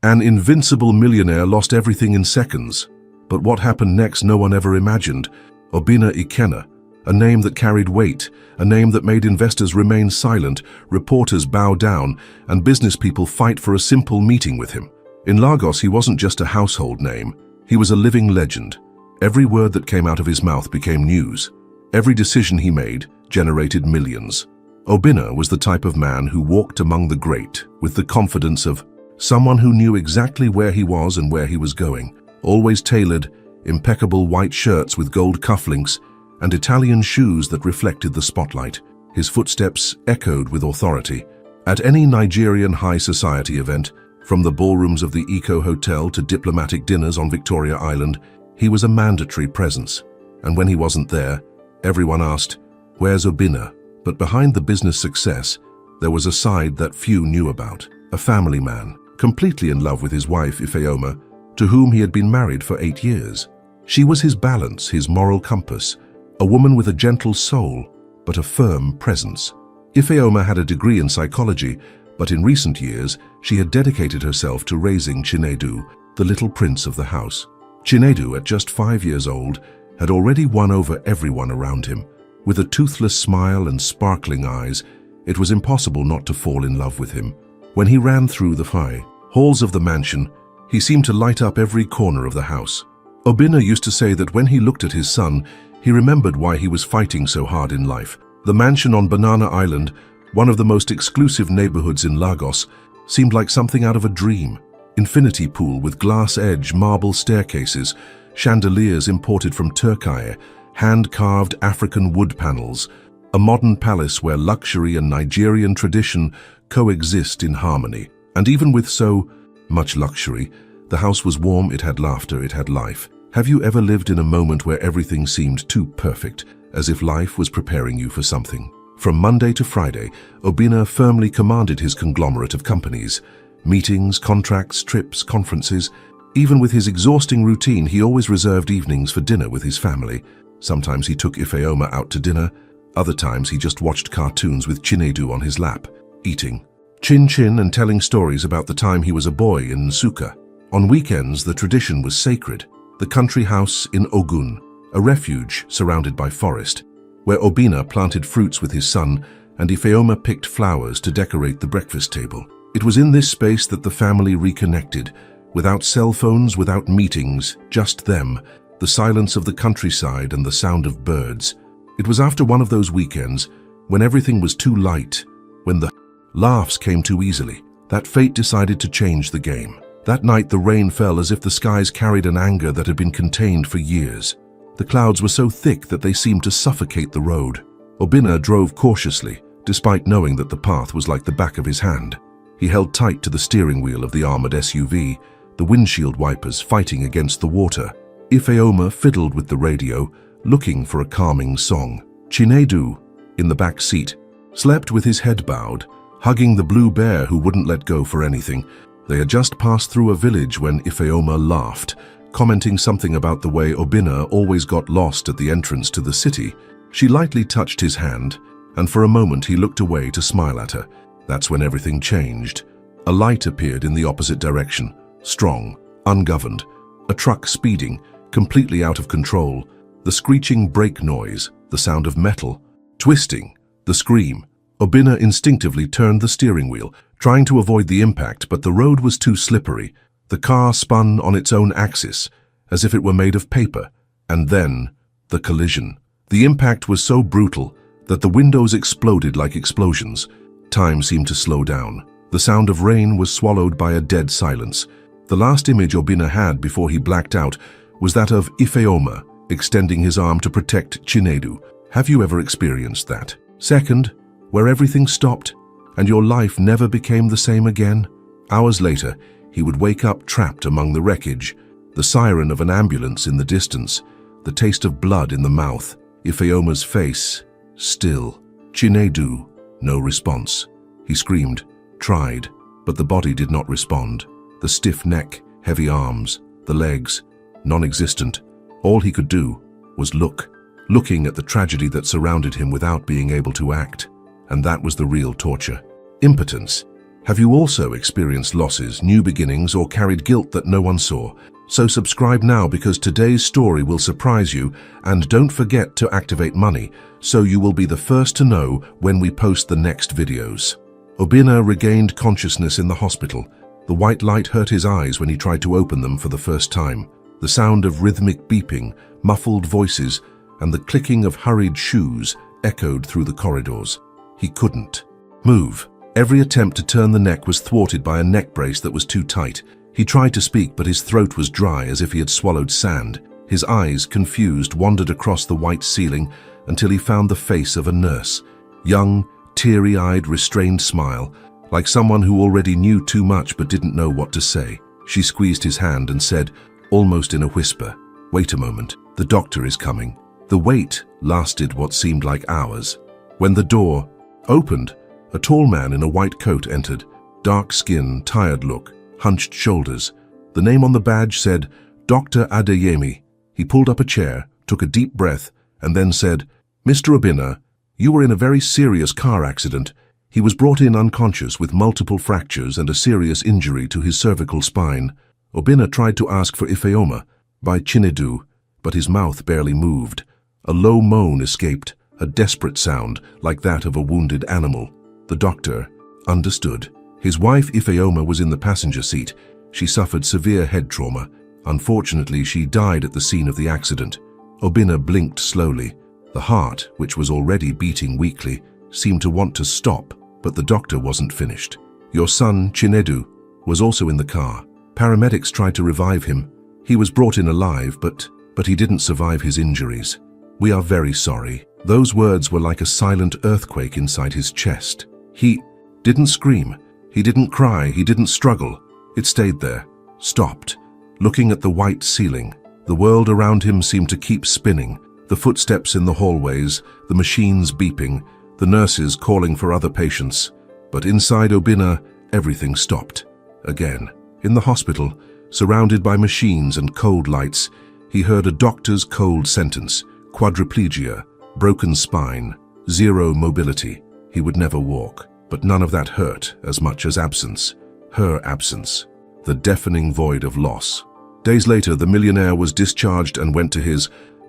An invincible millionaire lost everything in seconds. But what happened next no one ever imagined. Obinna Ikenna, a name that carried weight, a name that made investors remain silent, reporters bow down, and business people fight for a simple meeting with him. In Lagos, he wasn't just a household name. He was a living legend. Every word that came out of his mouth became news. Every decision he made generated millions. Obinna was the type of man who walked among the great with the confidence of someone who knew exactly where he was and where he was going. Always tailored, impeccable white shirts with gold cufflinks, and Italian shoes that reflected the spotlight. His footsteps echoed with authority. At any Nigerian high society event, from the ballrooms of the Eco Hotel to diplomatic dinners on Victoria Island, he was a mandatory presence. And when he wasn't there, everyone asked, "Where's Obinna?" But behind the business success, there was a side that few knew about. A family man, completely in love with his wife Ifeoma, to whom he had been married for 8 years. She was his balance, his moral compass, a woman with a gentle soul, but a firm presence. Ifeoma had a degree in psychology, but in recent years, she had dedicated herself to raising Chinedu, the little prince of the house. Chinedu, at just 5 years old, had already won over everyone around him. With a toothless smile and sparkling eyes, it was impossible not to fall in love with him. When he ran through the high halls of the mansion, he seemed to light up every corner of the house. Obinna used to say that when he looked at his son, he remembered why he was fighting so hard in life. The mansion on Banana Island, one of the most exclusive neighborhoods in Lagos, seemed like something out of a dream. Infinity pool with glass-edge marble staircases, chandeliers imported from Turkey, hand-carved African wood panels, a modern palace where luxury and Nigerian tradition coexist in harmony. And even with so much luxury, the house was warm, it had laughter, it had life. Have you ever lived in a moment where everything seemed too perfect, as if life was preparing you for something? From Monday to Friday, Obinna firmly commanded his conglomerate of companies. Meetings, contracts, trips, conferences. Even with his exhausting routine, he always reserved evenings for dinner with his family. Sometimes he took Ifeoma out to dinner. Other times he just watched cartoons with Chinedu on his lap, eating chin-chin and telling stories about the time he was a boy in Nsukka. On weekends, the tradition was sacred. The country house in Ogun, a refuge surrounded by forest, where Obinna planted fruits with his son and Ifeoma picked flowers to decorate the breakfast table. It was in this space that the family reconnected, without cell phones, without meetings, just them, the silence of the countryside and the sound of birds. It was after one of those weekends, when everything was too light, when the laughs came too easily, that fate decided to change the game. That night the rain fell as if the skies carried an anger that had been contained for years. The clouds were so thick that they seemed to suffocate the road. Obinna drove cautiously, despite knowing that the path was like the back of his hand. He held tight to the steering wheel of the armored SUV, the windshield wipers fighting against the water. Ifeoma fiddled with the radio, looking for a calming song. Chinedu, in the back seat, slept with his head bowed, hugging the blue bear who wouldn't let go for anything. They had just passed through a village when Ifeoma laughed, commenting something about the way Obinna always got lost at the entrance to the city. She lightly touched his hand, and for a moment he looked away to smile at her. That's when everything changed. A light appeared in the opposite direction, strong, ungoverned. A truck speeding, completely out of control. The screeching brake noise, the sound of metal, twisting, the scream. Obinna instinctively turned the steering wheel, trying to avoid the impact, but the road was too slippery. The car spun on its own axis, as if it were made of paper. And then, the collision. The impact was so brutal that the windows exploded like explosions. Time seemed to slow down. The sound of rain was swallowed by a dead silence. The last image Obinna had before he blacked out was that of Ifeoma extending his arm to protect Chinedu. Have you ever experienced that? Second, where everything stopped and your life never became the same again? Hours later, he would wake up trapped among the wreckage, the siren of an ambulance in the distance, the taste of blood in the mouth, Ifeoma's face, still. Chinedu, no response. He screamed, tried, but the body did not respond. The stiff neck, heavy arms, the legs, non-existent. All he could do was look, looking at the tragedy that surrounded him without being able to act. And that was the real torture. Impotence. Have you also experienced losses, new beginnings, or carried guilt that no one saw? So subscribe now, because today's story will surprise you, and don't forget to activate money so you will be the first to know when we post the next videos. Obinna regained consciousness in the hospital. The white light hurt his eyes when he tried to open them for the first time. The sound of rhythmic beeping, muffled voices, and the clicking of hurried shoes echoed through the corridors. He couldn't move. Every attempt to turn the neck was thwarted by a neck brace that was too tight. He tried to speak, but his throat was dry as if he had swallowed sand. His eyes, confused, wandered across the white ceiling until he found the face of a nurse. Young, teary-eyed, restrained smile, like someone who already knew too much but didn't know what to say. She squeezed his hand and said, almost in a whisper, "Wait a moment, the doctor is coming." The wait lasted what seemed like hours. When the door opened, a tall man in a white coat entered. Dark skin, tired look, hunched shoulders. The name on the badge said, Dr. Adeyemi. He pulled up a chair, took a deep breath, and then said, "Mr. Obinna, you were in a very serious car accident." He was brought in unconscious with multiple fractures and a serious injury to his cervical spine. Obinna tried to ask for Ifeoma by Chinedu, but his mouth barely moved. A low moan escaped, a desperate sound like that of a wounded animal. The doctor understood. His wife Ifeoma was in the passenger seat. She suffered severe head trauma. Unfortunately, she died at the scene of the accident. Obinna blinked slowly. The heart, which was already beating weakly, seemed to want to stop, but the doctor wasn't finished. Your son, Chinedu, was also in the car. Paramedics tried to revive him. He was brought in alive, but he didn't survive his injuries. We are very sorry. Those words were like a silent earthquake inside his chest. He didn't scream. He didn't cry. He didn't struggle. It stayed there, stopped, looking at the white ceiling. The world around him seemed to keep spinning. The footsteps in the hallways, the machines beeping, the nurses calling for other patients. But inside Obinna, everything stopped. Again. In the hospital, surrounded by machines and cold lights, he heard a doctor's cold sentence: quadriplegia, broken spine, zero mobility. He would never walk. But none of that hurt as much as absence. Her absence. The deafening void of loss. Days later, the millionaire was discharged and went to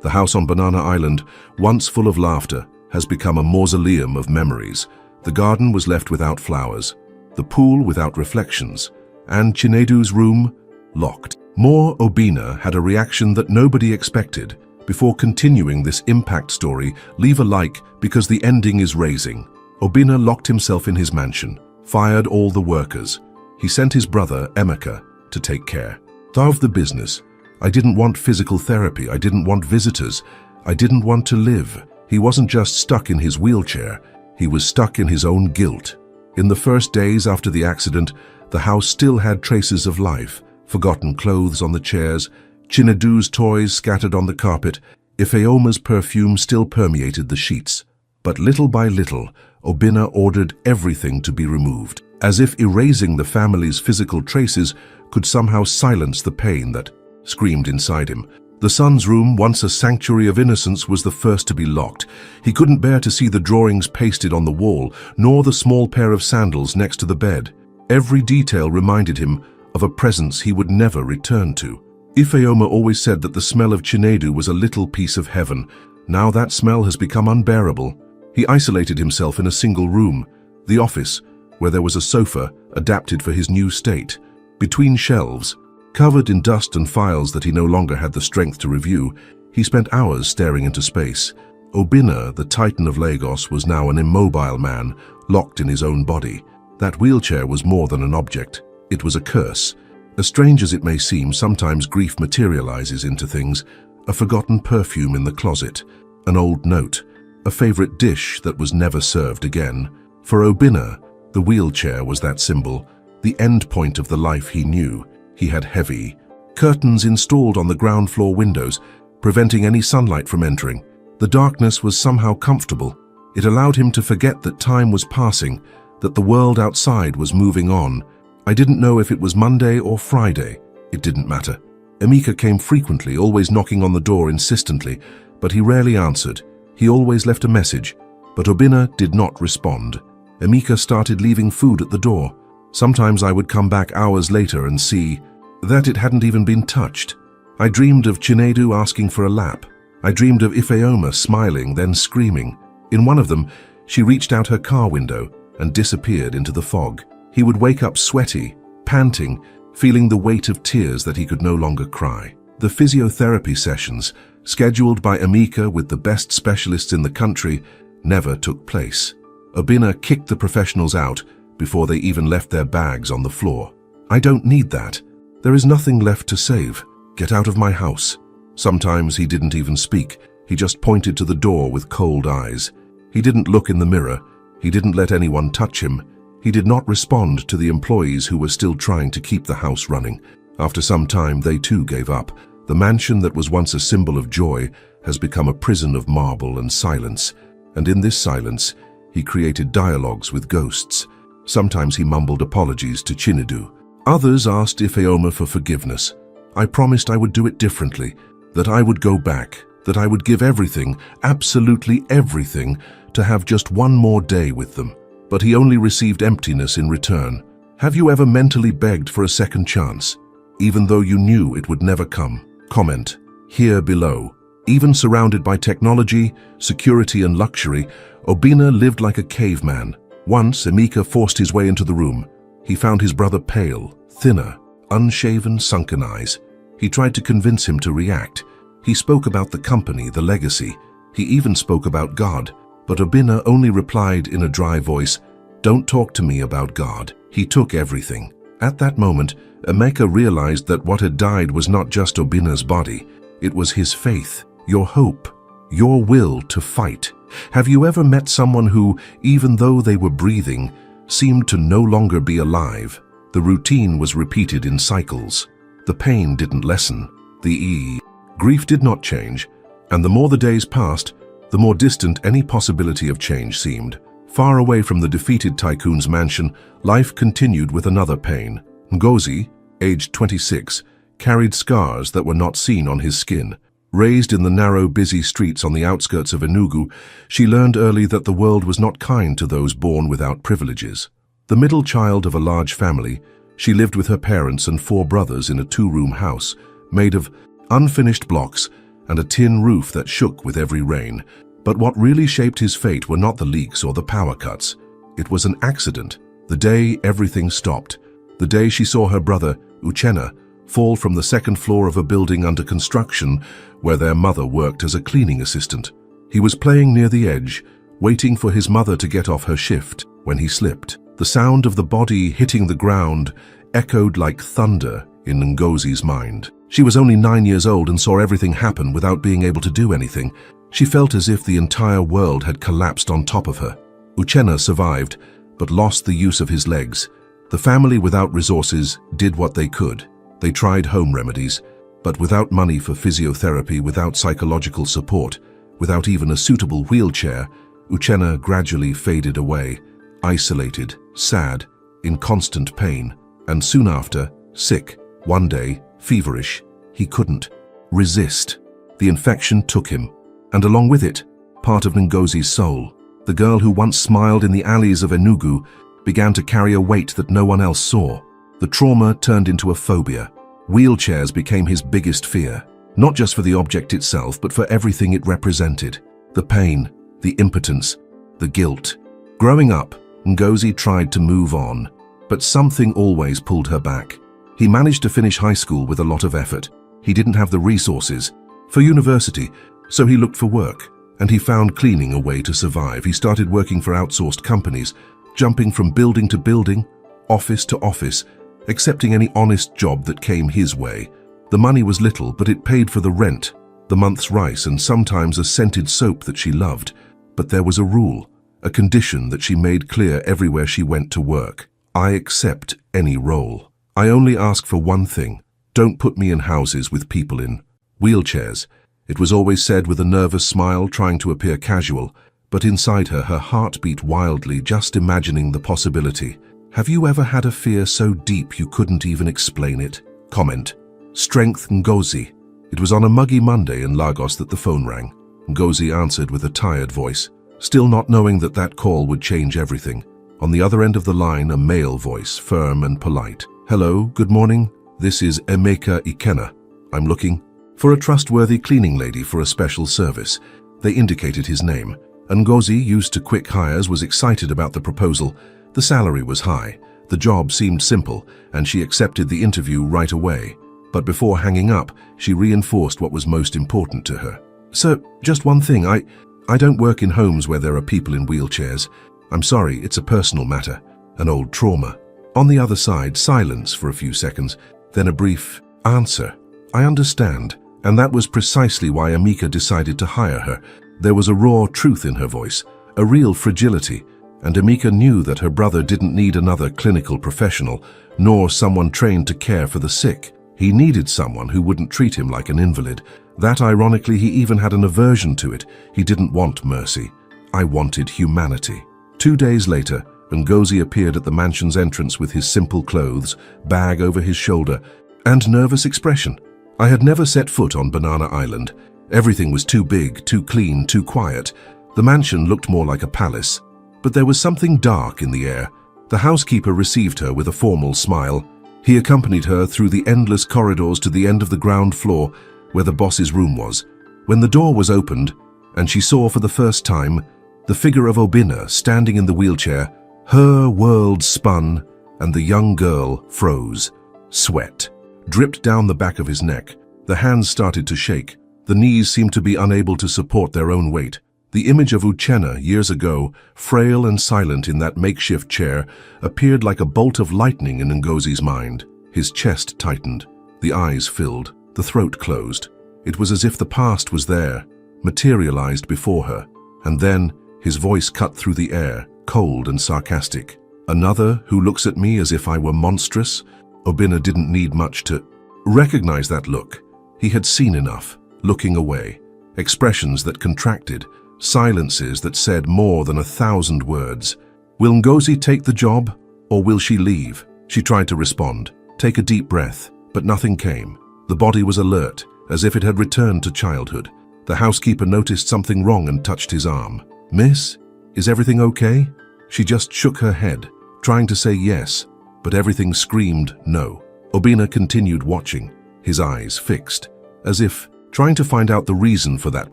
the house on Banana Island, once full of laughter, has become a mausoleum of memories. The garden was left without flowers, the pool without reflections, and Chinedu's room locked. More Obinna had a reaction that nobody expected. Before continuing this impact story, leave a like because the ending is raising. Obinna locked himself in his mansion, fired all the workers. He sent his brother, Emeka, to take care of the business. I didn't want physical therapy. I didn't want visitors. I didn't want to live. He wasn't just stuck in his wheelchair. He was stuck in his own guilt. In the first days after the accident, the house still had traces of life. Forgotten clothes on the chairs, Chinedu's toys scattered on the carpet, Ifeoma's perfume still permeated the sheets. But little by little, Obinna ordered everything to be removed, as if erasing the family's physical traces could somehow silence the pain that screamed inside him. The son's room, once a sanctuary of innocence, was the first to be locked. He couldn't bear to see the drawings pasted on the wall, nor the small pair of sandals next to the bed. Every detail reminded him of a presence he would never return to. Ifeoma always said that the smell of Chinedu was a little piece of heaven. Now that smell has become unbearable. He isolated himself in a single room, the office, where there was a sofa adapted for his new state. Between shelves, covered in dust and files that he no longer had the strength to review, he spent hours staring into space. Obinna, the Titan of Lagos, was now an immobile man, locked in his own body. That wheelchair was more than an object. It was a curse. As strange as it may seem, sometimes grief materializes into things. A forgotten perfume in the closet, an old note, a favorite dish that was never served again. For Obinna, the wheelchair was that symbol, the end point of the life he knew. He had heavy curtains installed on the ground floor windows, preventing any sunlight from entering. The darkness was somehow comfortable. It allowed him to forget that time was passing, that the world outside was moving on. I didn't know if it was Monday or Friday. It didn't matter. Emeka came frequently, always knocking on the door insistently, but he rarely answered. He always left a message, but Obinna did not respond. Emeka started leaving food at the door. Sometimes I would come back hours later and see that it hadn't even been touched. I dreamed of Chinedu asking for a lap. I dreamed of Ifeoma smiling, then screaming. In one of them, she reached out her car window and disappeared into the fog. He would wake up sweaty, panting, feeling the weight of tears that he could no longer cry. The physiotherapy sessions, scheduled by Amika with the best specialists in the country, never took place. Obina kicked the professionals out before they even left their bags on the floor. I don't need that. There is nothing left to save. Get out of my house. Sometimes he didn't even speak. He just pointed to the door with cold eyes. He didn't look in the mirror. He didn't let anyone touch him. He did not respond to the employees who were still trying to keep the house running. After some time, they too gave up. The mansion that was once a symbol of joy has become a prison of marble and silence. And in this silence, he created dialogues with ghosts. Sometimes he mumbled apologies to Chinedu. Others asked Ifeoma for forgiveness. I promised I would do it differently, that I would go back, that I would give everything, absolutely everything, to have just one more day with them. But he only received emptiness in return. Have you ever mentally begged for a second chance, even though you knew it would never come? Comment here below. Even surrounded by technology, security and luxury, Obina lived like a caveman. Once, Emeka forced his way into the room. He found his brother pale, thinner, unshaven, sunken eyes. He tried to convince him to react. He spoke about the company, the legacy. He even spoke about God. But Obina only replied in a dry voice, "Don't talk to me about God. He took everything." At that moment, Emeka realized that what had died was not just Obina's body. It was his faith, your hope, your will to fight. Have you ever met someone who, even though they were breathing, seemed to no longer be alive? The routine was repeated in cycles. The pain didn't lessen. The grief did not change. And the more the days passed, the more distant any possibility of change seemed. Far away from the defeated tycoon's mansion, life continued with another pain. Ngozi, aged 26, carried scars that were not seen on his skin. Raised in the narrow, busy streets on the outskirts of Enugu, she learned early that the world was not kind to those born without privileges. The middle child of a large family, she lived with her parents and 4 brothers in a 2-room house, made of unfinished blocks and a tin roof that shook with every rain. But what really shaped his fate were not the leaks or the power cuts. It was an accident, the day everything stopped, the day she saw her brother, Uchenna, fall from the 2nd floor of a building under construction where their mother worked as a cleaning assistant. He was playing near the edge, waiting for his mother to get off her shift, when he slipped. The sound of the body hitting the ground echoed like thunder in Ngozi's mind. She was only 9 years old and saw everything happen without being able to do anything. She felt as if the entire world had collapsed on top of her. Uchenna survived, but lost the use of his legs. The family without resources did what they could. They tried home remedies, but without money for physiotherapy, without psychological support, without even a suitable wheelchair, Uchenna gradually faded away, isolated, sad, in constant pain, and soon after, sick. One day, feverish, he couldn't resist. The infection took him, and along with it, part of Ngozi's soul. The girl who once smiled in the alleys of Enugu began to carry a weight that no one else saw. The trauma turned into a phobia. Wheelchairs became his biggest fear, not just for the object itself, but for everything it represented. The pain, the impotence, the guilt. Growing up, Ngozi tried to move on, but something always pulled her back. He managed to finish high school with a lot of effort. He didn't have the resources for university, so he looked for work, and he found cleaning a way to survive. He started working for outsourced companies, jumping from building to building, office to office, accepting any honest job that came his way. The money was little, but it paid for the rent, the month's rice, and sometimes a scented soap that she loved. But there was a rule, a condition that she made clear everywhere she went to work. I accept any role. I only ask for one thing. Don't put me in houses with people in wheelchairs. It was always said with a nervous smile, trying to appear casual, but inside her, her heart beat wildly, just imagining the possibility. Have you ever had a fear so deep you couldn't even explain it? Comment. Strength Ngozi. It was on a muggy Monday in Lagos that the phone rang. Ngozi answered with a tired voice, still not knowing that that call would change everything. On the other end of the line, a male voice, firm and polite. "Hello, good morning. This is Emeka Ikenna. I'm looking for a trustworthy cleaning lady for a special service." They indicated his name. Ngozi, used to quick hires, was excited about the proposal. The salary was high, the job seemed simple, and she accepted the interview right away. But before hanging up, she reinforced what was most important to her. "Sir, just one thing. I don't work in homes where there are people in wheelchairs. I'm sorry, it's a personal matter, an old trauma." On the other side, silence for a few seconds, then a brief answer. "I understand." And that was precisely why Emeka decided to hire her. There was a raw truth in her voice, a real fragility, and Emeka knew that her brother didn't need another clinical professional, nor someone trained to care for the sick. He needed someone who wouldn't treat him like an invalid. That, ironically, he even had an aversion to it. He didn't want mercy. I wanted humanity. 2 days later, Ngozi appeared at the mansion's entrance with his simple clothes, bag over his shoulder, and nervous expression. I had never set foot on Banana Island. Everything was too big, too clean, too quiet. The mansion looked more like a palace. But there was something dark in the air. The housekeeper received her with a formal smile. He accompanied her through the endless corridors to the end of the ground floor, where the boss's room was. When the door was opened, and she saw for the first time the figure of Obinna standing in the wheelchair, her world spun, and the young girl froze. Sweat dripped down the back of his neck. The hands started to shake. The knees seemed to be unable to support their own weight. The image of Uchenna years ago, frail and silent in that makeshift chair, appeared like a bolt of lightning in Ngozi's mind. His chest tightened, the eyes filled, the throat closed. It was as if the past was there, materialized before her. And then his voice cut through the air, cold and sarcastic. "Another who looks at me as if I were monstrous?" Obinna didn't need much to recognize that look. He had seen enough, looking away. Expressions that contracted, silences that said more than 1,000 words. "Will Ngozi take the job, or will she leave?" She tried to respond, take a deep breath, but nothing came. The body was alert, as if it had returned to childhood. The housekeeper noticed something wrong and touched his arm. "Miss, is everything okay?" She just shook her head, trying to say yes, but everything screamed no. Obinna continued watching, his eyes fixed, as if trying to find out the reason for that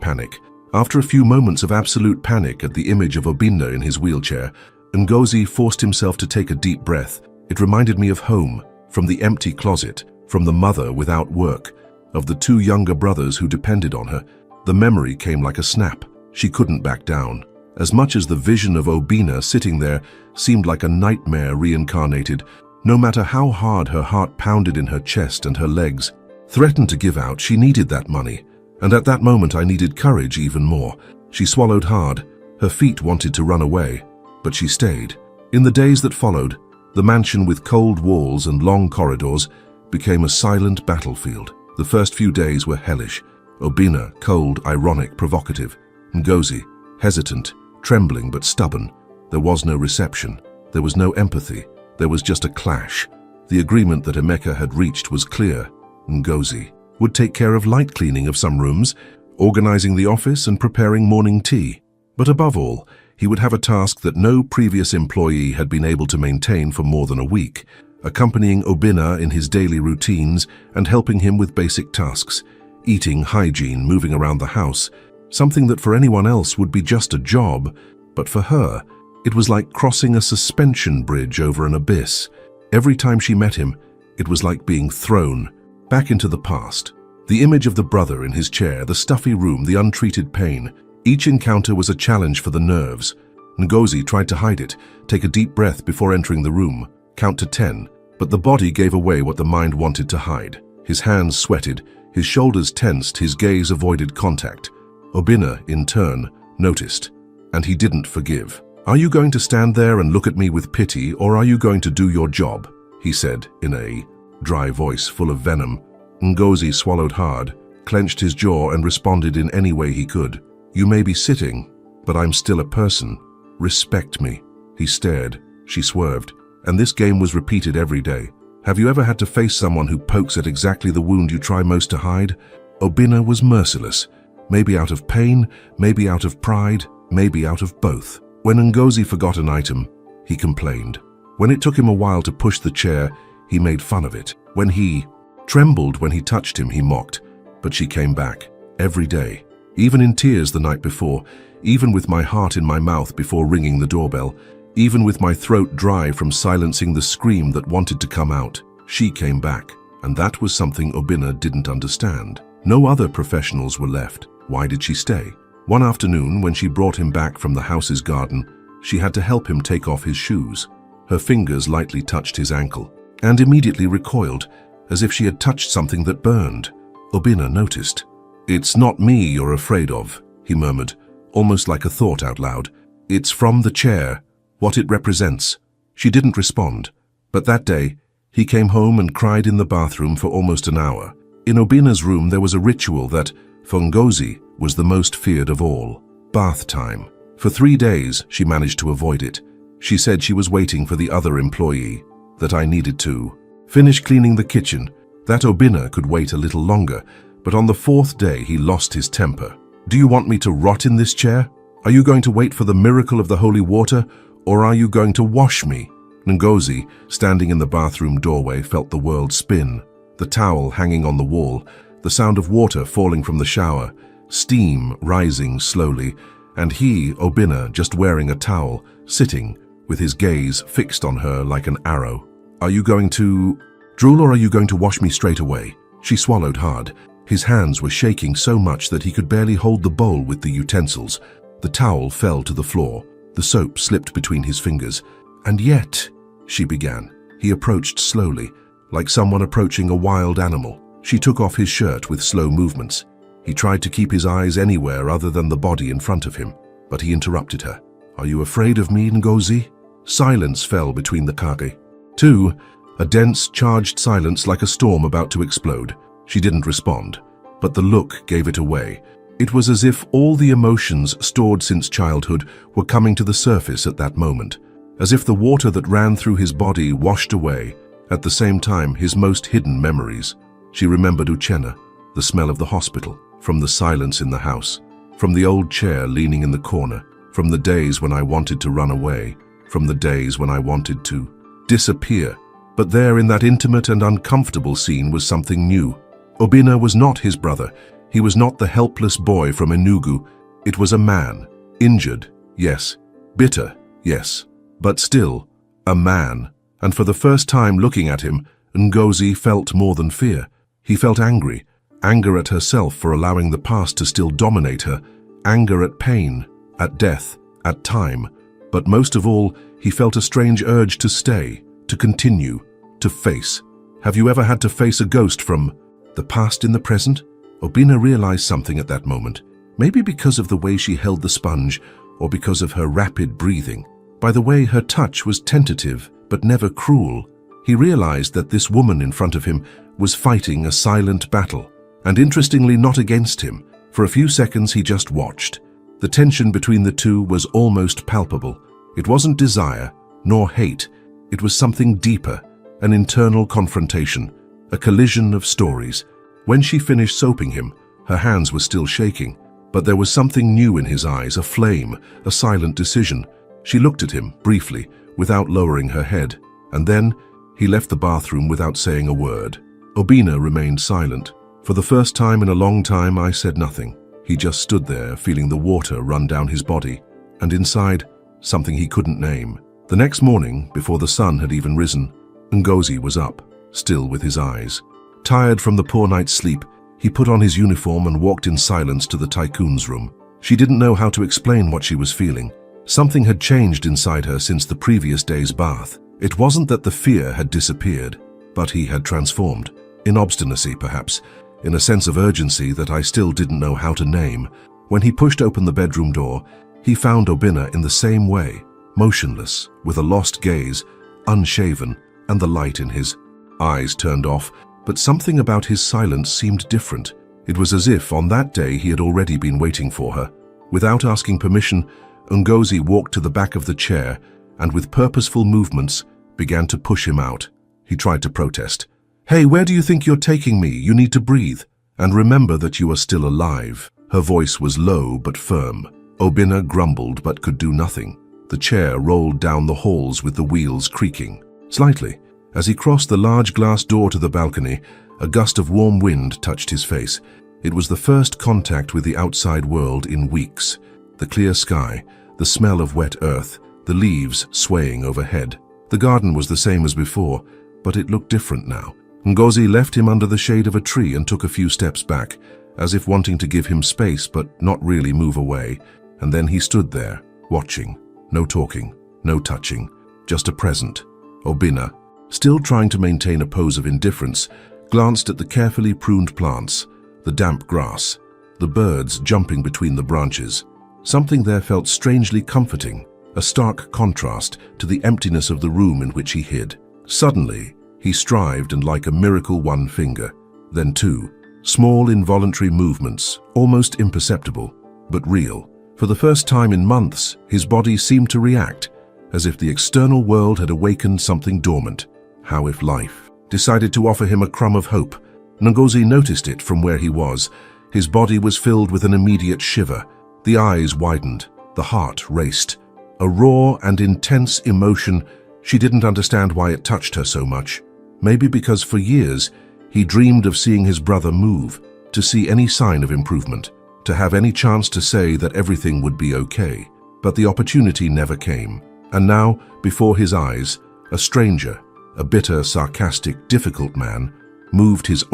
panic. After a few moments of absolute panic at the image of Obinna in his wheelchair, Ngozi forced himself to take a deep breath. It reminded me of home, from the empty closet, from the mother without work, of the 2 younger brothers who depended on her. The memory came like a snap. She couldn't back down. As much as the vision of Obinna sitting there seemed like a nightmare reincarnated, no matter how hard her heart pounded in her chest and her legs threatened to give out, she needed that money. And at that moment I needed courage even more. She swallowed hard. Her feet wanted to run away, but she stayed. In the days that followed, the mansion with cold walls and long corridors became a silent battlefield. The first few days were hellish. Obinna, cold, ironic, provocative. Ngozi, hesitant, trembling but stubborn. There was no reception. There was no empathy. There was just a clash. The agreement that Emeka had reached was clear. Ngozi would take care of light cleaning of some rooms, organizing the office and preparing morning tea. But above all, he would have a task that no previous employee had been able to maintain for more than a week, accompanying Obinna in his daily routines and helping him with basic tasks, eating, hygiene, moving around the house, something that for anyone else would be just a job, but for her, it was like crossing a suspension bridge over an abyss. Every time she met him, it was like being thrown back into the past. The image of the brother in his chair, the stuffy room, the untreated pain. Each encounter was a challenge for the nerves. Ngozi tried to hide it, take a deep breath before entering the room, count to 10, but the body gave away what the mind wanted to hide. His hands sweated, his shoulders tensed, his gaze avoided contact. Obinna, in turn, noticed, and he didn't forgive. "Are you going to stand there and look at me with pity, or are you going to do your job?" he said in a dry voice full of venom. Ngozi swallowed hard, clenched his jaw and responded in any way he could. "You may be sitting, but I'm still a person. Respect me." He stared. She swerved. And this game was repeated every day. Have you ever had to face someone who pokes at exactly the wound you try most to hide? Obinna was merciless. Maybe out of pain, maybe out of pride, maybe out of both. When Ngozi forgot an item, he complained. When it took him a while to push the chair, he made fun of it. When he trembled when he touched him, he mocked. But she came back, every day, even in tears the night before, even with my heart in my mouth before ringing the doorbell, even with my throat dry from silencing the scream that wanted to come out. She came back, and that was something Obinna didn't understand. No other professionals were left. Why did she stay? One afternoon, when she brought him back from the house's garden, she had to help him take off his shoes. Her fingers lightly touched his ankle, and immediately recoiled, as if she had touched something that burned. Obinna noticed. "It's not me you're afraid of," he murmured, almost like a thought out loud. "It's from the chair, what it represents." She didn't respond, but that day, he came home and cried in the bathroom for almost an hour. In Obinna's room there was a ritual that, for Ngozi, was the most feared of all: bath time. For 3 days, she managed to avoid it. She said she was waiting for the other employee, that I needed to finish cleaning the kitchen, that Obinna could wait a little longer, but on the 4th day he lost his temper. "Do you want me to rot in this chair? Are you going to wait for the miracle of the holy water, or are you going to wash me?" Ngozi, standing in the bathroom doorway, felt the world spin. The towel hanging on the wall, the sound of water falling from the shower, steam rising slowly, and he, Obinna, just wearing a towel, sitting, with his gaze fixed on her like an arrow. "Are you going to drool, or are you going to wash me straight away?" She swallowed hard. His hands were shaking so much that he could barely hold the bowl with the utensils. The towel fell to the floor. The soap slipped between his fingers. "And yet," she began. He approached slowly, like someone approaching a wild animal. She took off his shirt with slow movements. He tried to keep his eyes anywhere other than the body in front of him, but he interrupted her. "Are you afraid of me, Ngozi?" Silence fell between the kage. Two, a dense, charged silence like a storm about to explode. She didn't respond, but the look gave it away. It was as if all the emotions stored since childhood were coming to the surface at that moment, as if the water that ran through his body washed away, at the same time, his most hidden memories. She remembered Uchenna, the smell of the hospital, from the silence in the house, from the old chair leaning in the corner, from the days when I wanted to run away, from the days when I wanted to disappear. But there in that intimate and uncomfortable scene was something new. Obinna was not his brother. He was not the helpless boy from Enugu. It was a man, injured, yes, bitter, yes, but still, a man. And for the first time looking at him, Ngozi felt more than fear. He felt angry, anger at herself for allowing the past to still dominate her, anger at pain, at death, at time. But most of all, he felt a strange urge to stay, to continue, to face. Have you ever had to face a ghost from the past in the present? Obinna realized something at that moment, maybe because of the way she held the sponge, or because of her rapid breathing. By the way, her touch was tentative, but never cruel. He realized that this woman in front of him was fighting a silent battle, and interestingly not against him. For a few seconds he just watched. The tension between the two was almost palpable. It wasn't desire, nor hate. It was something deeper, an internal confrontation, a collision of stories. When she finished soaping him, her hands were still shaking, but there was something new in his eyes, a flame, a silent decision. She looked at him, briefly, without lowering her head, and then he left the bathroom without saying a word. Obinna remained silent. For the first time in a long time, I said nothing. He just stood there, feeling the water run down his body, and inside, something he couldn't name. The next morning, before the sun had even risen, Ngozi was up, still with his eyes. Tired from the poor night's sleep, he put on his uniform and walked in silence to the tycoon's room. She didn't know how to explain what she was feeling. Something had changed inside her since the previous day's bath. It wasn't that the fear had disappeared, but he had transformed. In obstinacy, perhaps, in a sense of urgency that I still didn't know how to name. When he pushed open the bedroom door, he found Obinna in the same way, motionless, with a lost gaze, unshaven, and the light in his eyes turned off, but something about his silence seemed different. It was as if on that day he had already been waiting for her. Without asking permission, Ngozi walked to the back of the chair and with purposeful movements began to push him out. He tried to protest. "Hey, where do you think you're taking me? You need to breathe. And remember that you are still alive." Her voice was low but firm. Obinna grumbled but could do nothing. The chair rolled down the halls with the wheels creaking. Slightly, as he crossed the large glass door to the balcony, a gust of warm wind touched his face. It was the first contact with the outside world in weeks. The clear sky, the smell of wet earth, the leaves swaying overhead. The garden was the same as before, but it looked different now. Ngozi left him under the shade of a tree and took a few steps back, as if wanting to give him space but not really move away. And then he stood there, watching. No talking, no touching, just a present. Obinna, still trying to maintain a pose of indifference, glanced at the carefully pruned plants, the damp grass, the birds jumping between the branches. Something there felt strangely comforting, a stark contrast to the emptiness of the room in which he hid. Suddenly, he strived and like a miracle one finger, then two, small involuntary movements, almost imperceptible, but real. For the first time in months, his body seemed to react, as if the external world had awakened something dormant. How if life decided to offer him a crumb of hope? Ngozi noticed it from where he was. His body was filled with an immediate shiver. The eyes widened, the heart raced. A raw and intense emotion. She didn't understand why it touched her so much. Maybe because for years, he dreamed of seeing his brother move, to see any sign of improvement, to have any chance to say that everything would be okay. But the opportunity never came. And now, before his eyes, a stranger, a bitter, sarcastic, difficult man, moved his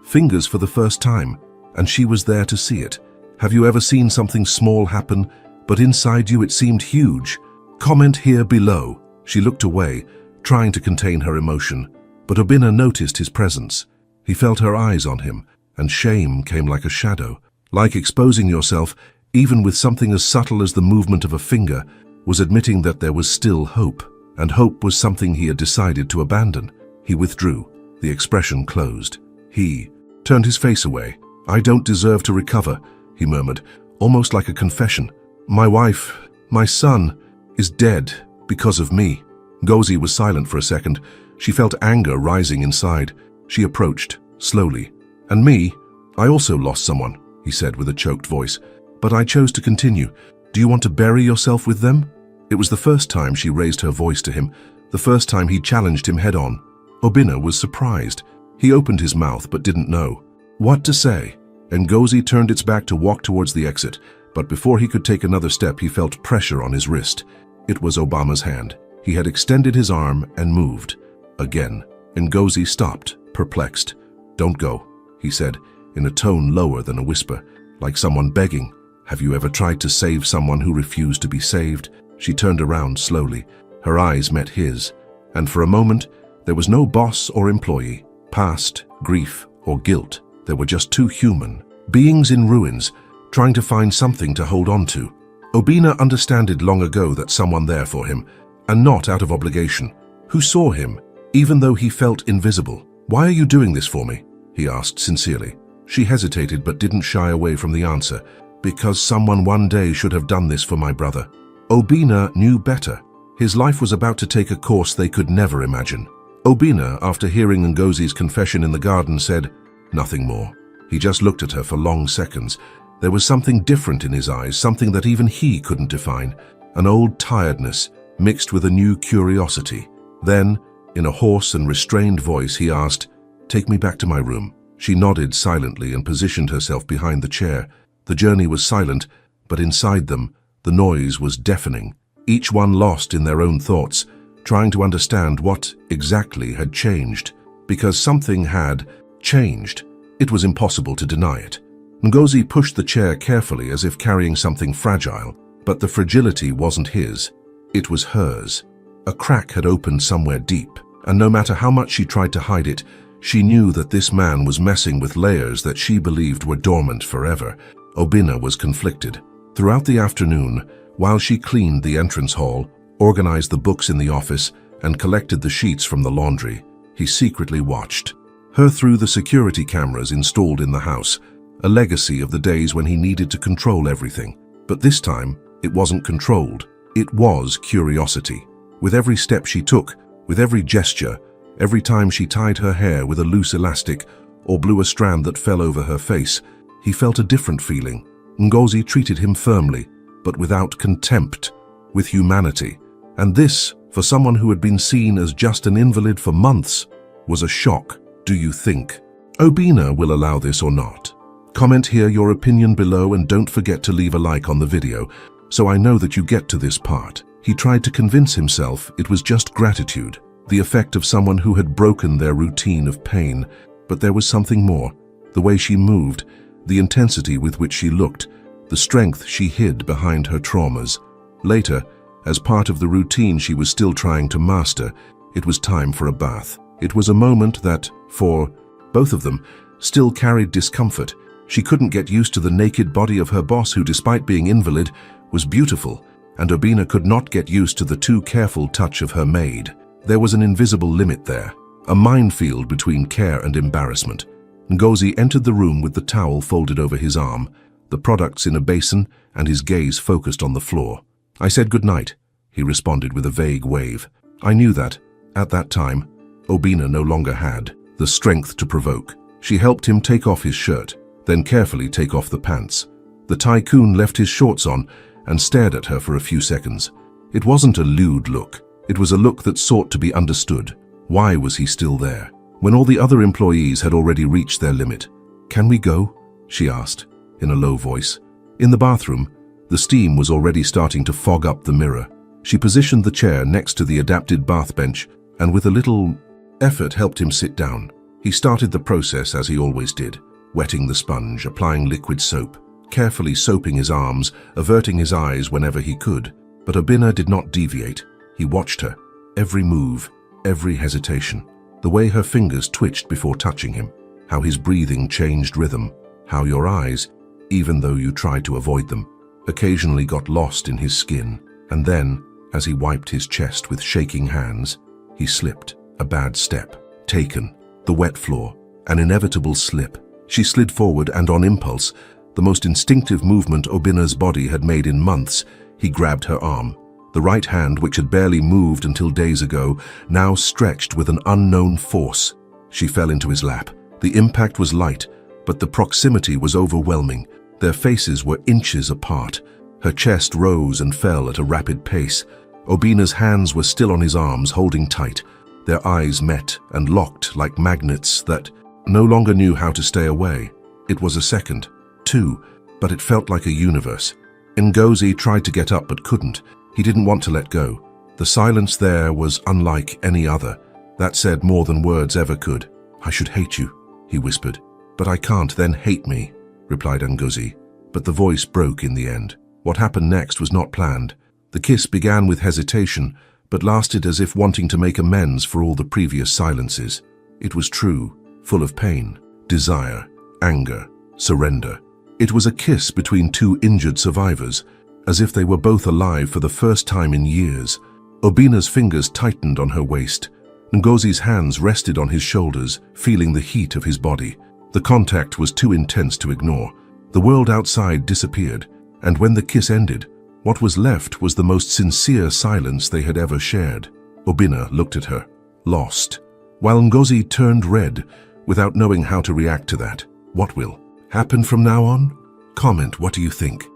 fingers for the first time, and she was there to see it. Have you ever seen something small happen, but inside you it seemed huge? Comment here below. She looked away, trying to contain her emotion, but Obinna noticed his presence. He felt her eyes on him, and shame came like a shadow. Like exposing yourself, even with something as subtle as the movement of a finger, was admitting that there was still hope, and hope was something he had decided to abandon. He withdrew. The expression closed. He turned his face away. "I don't deserve to recover," he murmured, almost like a confession. "My wife, my son, is dead because of me." Ngozi was silent for a second. She felt anger rising inside. She approached, slowly. "And me? I also lost someone," he said with a choked voice. "But I chose to continue. Do you want to bury yourself with them?" It was the first time she raised her voice to him, the first time he challenged him head-on. Obinna was surprised. He opened his mouth but didn't know what to say. Ngozi turned its back to walk towards the exit, but before he could take another step he felt pressure on his wrist. It was Obama's hand. He had extended his arm and moved. Again, Ngozi stopped, perplexed. "Don't go," he said, in a tone lower than a whisper, like someone begging. "Have you ever tried to save someone who refused to be saved?" She turned around slowly. Her eyes met his, and for a moment, there was no boss or employee, past, grief, or guilt. There were just two human beings in ruins, trying to find something to hold on to. Obinna understood long ago that someone there for him, and not out of obligation, who saw him, even though he felt invisible. "Why are you doing this for me?" he asked sincerely. She hesitated but didn't shy away from the answer. "Because someone one day should have done this for my brother." Obinna knew better. His life was about to take a course they could never imagine. Obinna, after hearing Ngozi's confession in the garden, said nothing more. He just looked at her for long seconds. There was something different in his eyes, something that even he couldn't define. An old tiredness mixed with a new curiosity. Then, in a hoarse and restrained voice, he asked, "Take me back to my room." She nodded silently and positioned herself behind the chair. The journey was silent, but inside them, the noise was deafening. Each one lost in their own thoughts, trying to understand what exactly had changed. Because something had changed. It was impossible to deny it. Ngozi pushed the chair carefully as if carrying something fragile, but the fragility wasn't his. It was hers. A crack had opened somewhere deep, and no matter how much she tried to hide it, she knew that this man was messing with layers that she believed were dormant forever. Obinna was conflicted. Throughout the afternoon, while she cleaned the entrance hall, organized the books in the office, and collected the sheets from the laundry, he secretly watched her through the security cameras installed in the house, a legacy of the days when he needed to control everything. But this time, it wasn't controlled. It was curiosity. With every step she took, with every gesture, every time she tied her hair with a loose elastic or blew a strand that fell over her face, he felt a different feeling. Ngozi treated him firmly, but without contempt. with humanity. And this, for someone who had been seen as just an invalid for months, was a shock. Do you think Obina will allow this or not? Comment here your opinion below and don't forget to leave a like on the video so I know that you get to this part. He tried to convince himself it was just gratitude, the effect of someone who had broken their routine of pain, but there was something more. The way she moved, the intensity with which she looked, the strength she hid behind her traumas. Later, as part of the routine she was still trying to master, it was time for a bath. It was a moment that, for both of them, still carried discomfort. She couldn't get used to the naked body of her boss who, despite being invalid, was beautiful, and Obina could not get used to the too careful touch of her maid. There was an invisible limit there, a minefield between care and embarrassment. Ngozi entered the room with the towel folded over his arm, the products in a basin, and his gaze focused on the floor. "I said good night," he responded with a vague wave. I knew that, at that time, Obina no longer had the strength to provoke. She helped him take off his shirt, then carefully take off the pants. The tycoon left his shorts on and stared at her for a few seconds. It wasn't a lewd look. It was a look that sought to be understood. Why was he still there, when all the other employees had already reached their limit? "Can we go?" she asked, in a low voice. In the bathroom, the steam was already starting to fog up the mirror. She positioned the chair next to the adapted bath bench and with a little effort helped him sit down. He started the process as he always did, wetting the sponge, applying liquid soap, carefully soaping his arms, averting his eyes whenever he could. But Obina did not deviate. He watched her, every move, every hesitation, the way her fingers twitched before touching him, how his breathing changed rhythm, how your eyes, even though you tried to avoid them, occasionally got lost in his skin. And then, as he wiped his chest with shaking hands, he slipped. A bad step, taken, the wet floor, an inevitable slip. She slid forward and on impulse, the most instinctive movement Obina's body had made in months, he grabbed her arm. The right hand, which had barely moved until days ago, now stretched with an unknown force. She fell into his lap. The impact was light, but the proximity was overwhelming. Their faces were inches apart. Her chest rose and fell at a rapid pace. Obina's hands were still on his arms, holding tight. Their eyes met and locked like magnets that no longer knew how to stay away. It was a second, two, but it felt like a universe. Ngozi tried to get up but couldn't. He didn't want to let go. The silence there was unlike any other. That said more than words ever could. "I should hate you," he whispered. "But I can't then hate me," replied Ngozi. But the voice broke in the end. What happened next was not planned. The kiss began with hesitation, but lasted as if wanting to make amends for all the previous silences. It was true, full of pain, desire, anger, surrender. It was a kiss between two injured survivors, as if they were both alive for the first time in years. Obina's fingers tightened on her waist. Ngozi's hands rested on his shoulders, feeling the heat of his body. The contact was too intense to ignore. The world outside disappeared, and when the kiss ended, what was left was the most sincere silence they had ever shared. Obina looked at her, lost, while Ngozi turned red, without knowing how to react to that. What will happen from now on? Comment, what do you think?